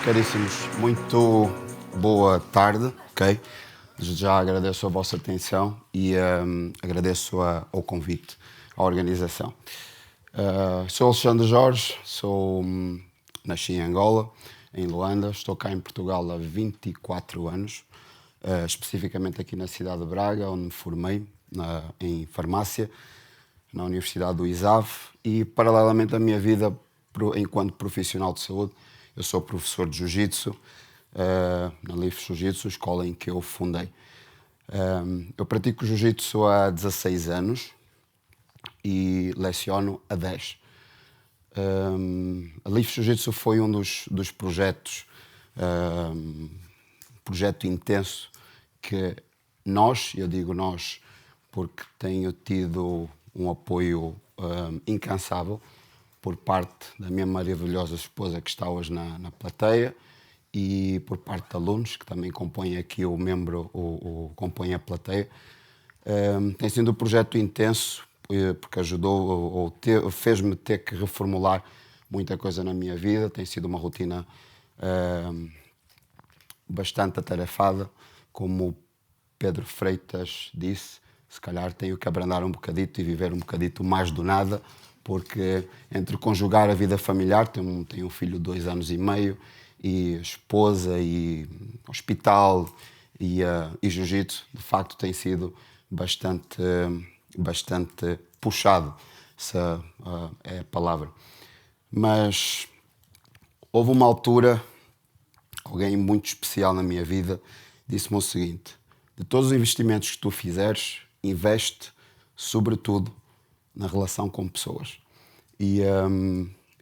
caríssimos, muito boa tarde, ok? Já agradeço a vossa atenção e agradeço ao convite, à organização. Sou Alexandre Jorge, nasci em Angola, em Luanda, estou cá em Portugal há 24 anos, especificamente aqui na cidade de Braga, onde me formei em farmácia, na Universidade do ISAV, e paralelamente à minha vida enquanto profissional de saúde, eu sou professor de Jiu-Jitsu, na Life Jiu-Jitsu, escola em que eu fundei. Eu pratico Jiu-Jitsu há 16 anos e leciono há 10. A Life Jiu-Jitsu foi um dos projetos, projeto intenso que eu digo nós, porque tenho tido um apoio incansável por parte da minha maravilhosa esposa que está hoje na plateia e por parte de alunos que também compõem aqui compõem a plateia. Tem sido um projeto intenso porque ajudou fez-me ter que reformular muita coisa na minha vida. Tem sido uma rotina bastante atarefada, como o Pedro Freitas disse. Se calhar tenho que abrandar um bocadito e viver um bocadito mais do nada, porque entre conjugar a vida familiar, tenho um filho de 2 anos e meio, e esposa, e hospital, e jiu-jitsu, de facto tem sido bastante puxado, essa é a palavra. Mas houve uma altura, alguém muito especial na minha vida disse-me o seguinte: de todos os investimentos que tu fizeres, investe sobretudo na relação com pessoas. E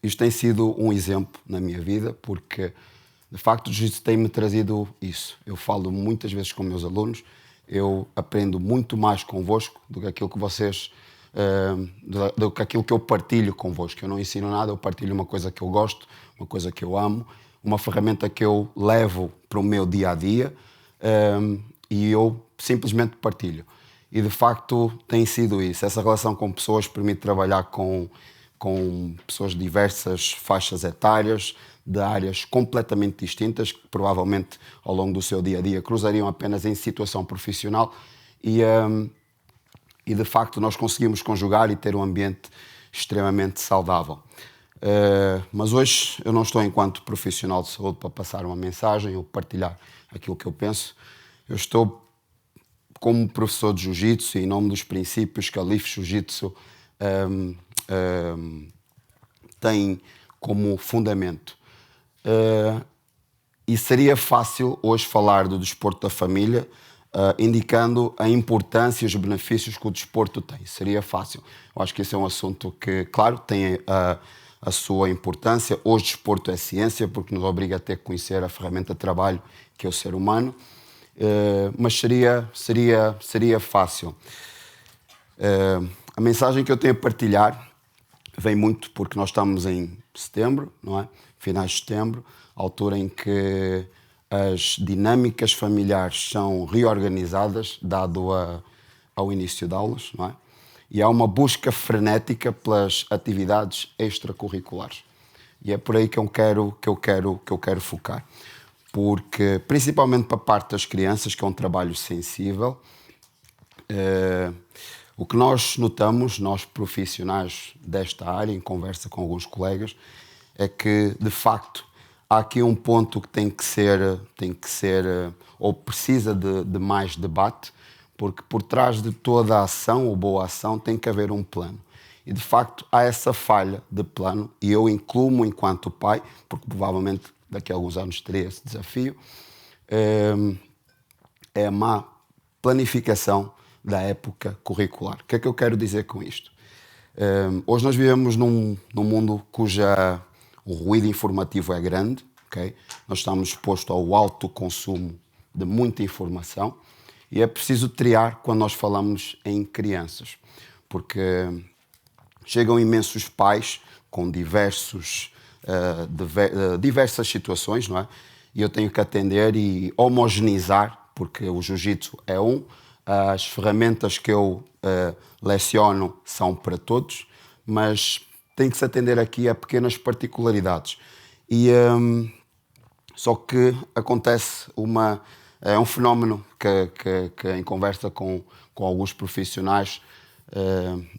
isto tem sido um exemplo na minha vida, porque de facto o jiu-jitsu tem-me trazido isso. Eu falo muitas vezes com meus alunos, eu aprendo muito mais convosco do que aquilo que vocês, do que aquilo que eu partilho convosco. Eu não ensino nada, eu partilho uma coisa que eu gosto, uma coisa que eu amo, uma ferramenta que eu levo para o meu dia-a-dia, e eu simplesmente partilho. E de facto tem sido isso. Essa relação com pessoas permite trabalhar com pessoas de diversas faixas etárias, de áreas completamente distintas, que provavelmente ao longo do seu dia-a-dia cruzariam apenas em situação profissional, e de facto nós conseguimos conjugar e ter um ambiente extremamente saudável. Mas hoje eu não estou enquanto profissional de saúde para passar uma mensagem ou partilhar aquilo que eu penso. Eu estou como professor de Jiu-Jitsu e em nome dos princípios que a Life Jiu-Jitsu tem como fundamento. E seria fácil hoje falar do desporto da família, indicando a importância e os benefícios que o desporto tem. Seria fácil. Eu acho que esse é um assunto que, claro, tem a sua importância. Hoje o desporto é ciência, porque nos obriga a ter que conhecer a ferramenta de trabalho que é o ser humano. Mas seria fácil. A mensagem que eu tenho a partilhar vem muito porque nós estamos em setembro, não é? Finais de setembro, altura em que as dinâmicas familiares são reorganizadas, dado ao início de aulas, não é? E há uma busca frenética pelas atividades extracurriculares. E é por aí que eu quero focar. Porque, principalmente para a parte das crianças, que é um trabalho sensível, o que nós notamos, nós profissionais desta área, em conversa com alguns colegas, é que, de facto, há aqui um ponto que tem que ser ou precisa de mais debate, porque por trás de toda a ação ou boa ação tem que haver um plano. E, de facto, há essa falha de plano, e eu incluo-me enquanto pai, porque provavelmente daqui a alguns anos terei esse desafio, é a má planificação da época curricular. O que é que eu quero dizer com isto? Hoje nós vivemos num mundo o ruído informativo é grande, okay? Nós estamos expostos ao alto consumo de muita informação e é preciso triar quando nós falamos em crianças, porque chegam imensos pais com diversas situações, não é? E eu tenho que atender e homogeneizar, porque o jiu-jitsu é as ferramentas que eu leciono são para todos, mas tem que se atender aqui a pequenas particularidades. E Só que acontece é um fenómeno que em conversa com alguns profissionais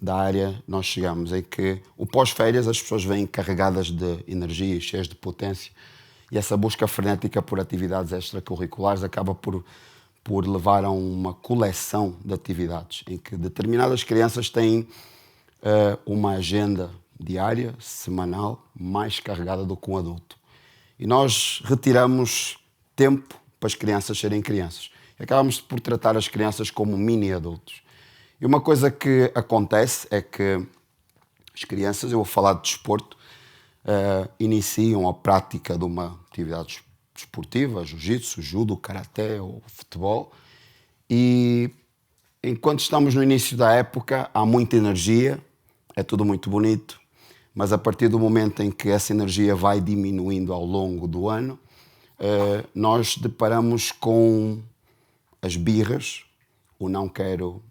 da área nós chegamos, em que o pós-férias as pessoas vêm carregadas de energia, cheias de potência, e essa busca frenética por atividades extracurriculares acaba por levar a uma coleção de atividades, em que determinadas crianças têm uma agenda diária, semanal, mais carregada do que um adulto. E nós retiramos tempo para as crianças serem crianças. Acabamos por tratar as crianças como mini-adultos. E uma coisa que acontece é que as crianças, eu vou falar de desporto, iniciam a prática de uma atividade desportiva, jiu-jitsu, judo, karaté ou futebol, e enquanto estamos no início da época, há muita energia, é tudo muito bonito, mas a partir do momento em que essa energia vai diminuindo ao longo do ano, nós deparamos com as birras, o não quero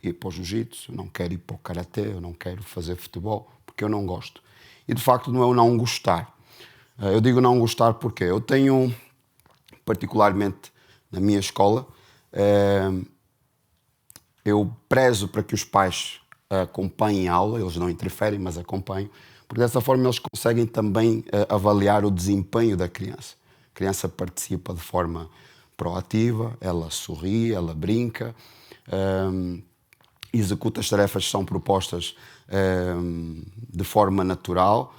ir para o jiu-jitsu, eu não quero ir para o karaté, eu não quero fazer futebol, porque eu não gosto. E de facto não é o não gostar. Eu digo não gostar porque eu tenho, particularmente na minha escola, eu prezo para que os pais acompanhem a aula, eles não interferem, mas acompanham, porque dessa forma eles conseguem também avaliar o desempenho da criança. A criança participa de forma proativa, ela sorri, ela brinca, executa as tarefas que são propostas de forma natural,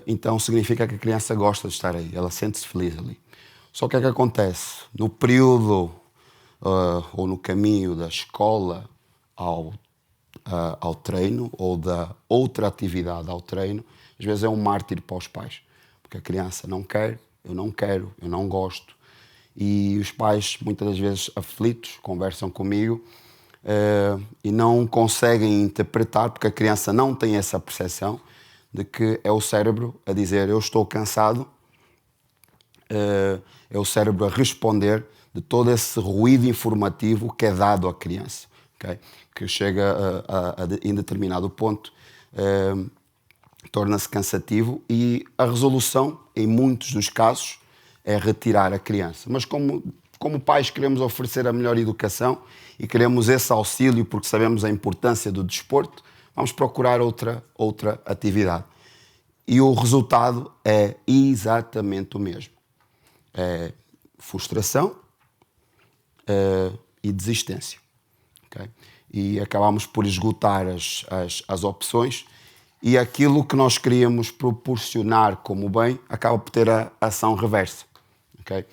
então significa que a criança gosta de estar aí, ela sente-se feliz ali. Só que o que é que acontece? No período ou no caminho da escola ao treino, ou da outra atividade ao treino, às vezes é um mártir para os pais, porque a criança não quer, eu não gosto, e os pais muitas das vezes aflitos conversam comigo e não conseguem interpretar, porque a criança não tem essa percepção de que é o cérebro a dizer eu estou cansado, é o cérebro a responder de todo esse ruído informativo que é dado à criança, okay? Que chega em determinado ponto, torna-se cansativo, e a resolução, em muitos dos casos, é retirar a criança. Mas como pais queremos oferecer a melhor educação e queremos esse auxílio porque sabemos a importância do desporto, vamos procurar outra atividade. E o resultado é exatamente o mesmo. É frustração e desistência. Okay? E acabamos por esgotar as opções, e aquilo que nós queríamos proporcionar como bem acaba por ter a ação reversa. Okay?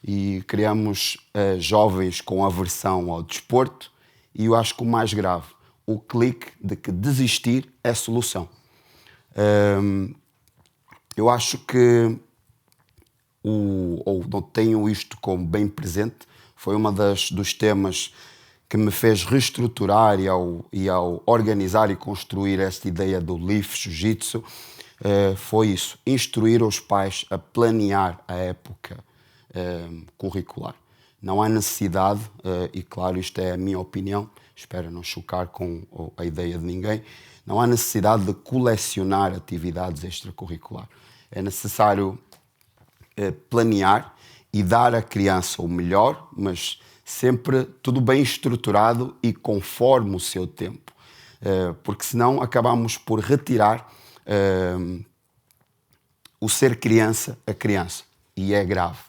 E criamos jovens com aversão ao desporto, e eu acho que o mais grave, o clique de que desistir é solução. Eu acho que ou não tenho isto como bem presente, foi uma dos temas que me fez reestruturar e ao organizar e construir esta ideia do LIF Jiu-Jitsu, foi isso, instruir os pais a planear a época curricular. Não há necessidade, e claro, isto é a minha opinião, espero não chocar com a ideia de ninguém, não há necessidade de colecionar atividades extracurriculares. É necessário planear e dar à criança o melhor, mas sempre tudo bem estruturado e conforme o seu tempo. Porque senão acabamos por retirar o ser criança a criança, e é grave.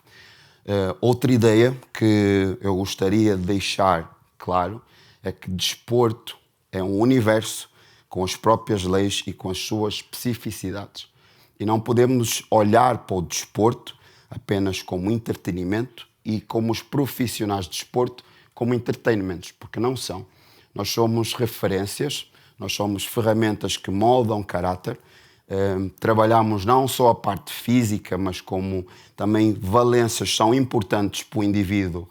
Outra ideia que eu gostaria de deixar claro é que desporto é um universo com as próprias leis e com as suas especificidades. E não podemos olhar para o desporto apenas como entretenimento e como os profissionais de desporto como entretenimentos, porque não são. Nós somos referências, nós somos ferramentas que moldam caráter, trabalhamos não só a parte física, mas como também valências são importantes para o indivíduo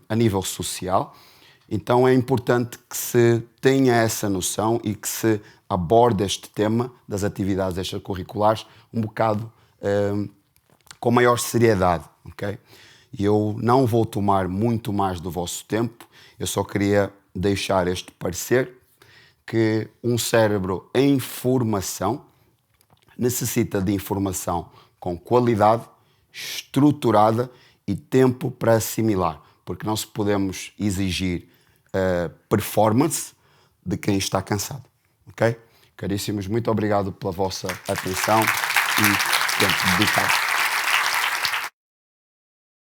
a nível social. Então é importante que se tenha essa noção e que se aborde este tema das atividades extracurriculares um bocado com maior seriedade, ok? E eu não vou tomar muito mais do vosso tempo, eu só queria deixar este parecer que um cérebro em formação necessita de informação com qualidade estruturada e tempo para assimilar, porque não se podemos exigir performance de quem está cansado, ok? Caríssimos, muito obrigado pela vossa atenção e tempo dedicado.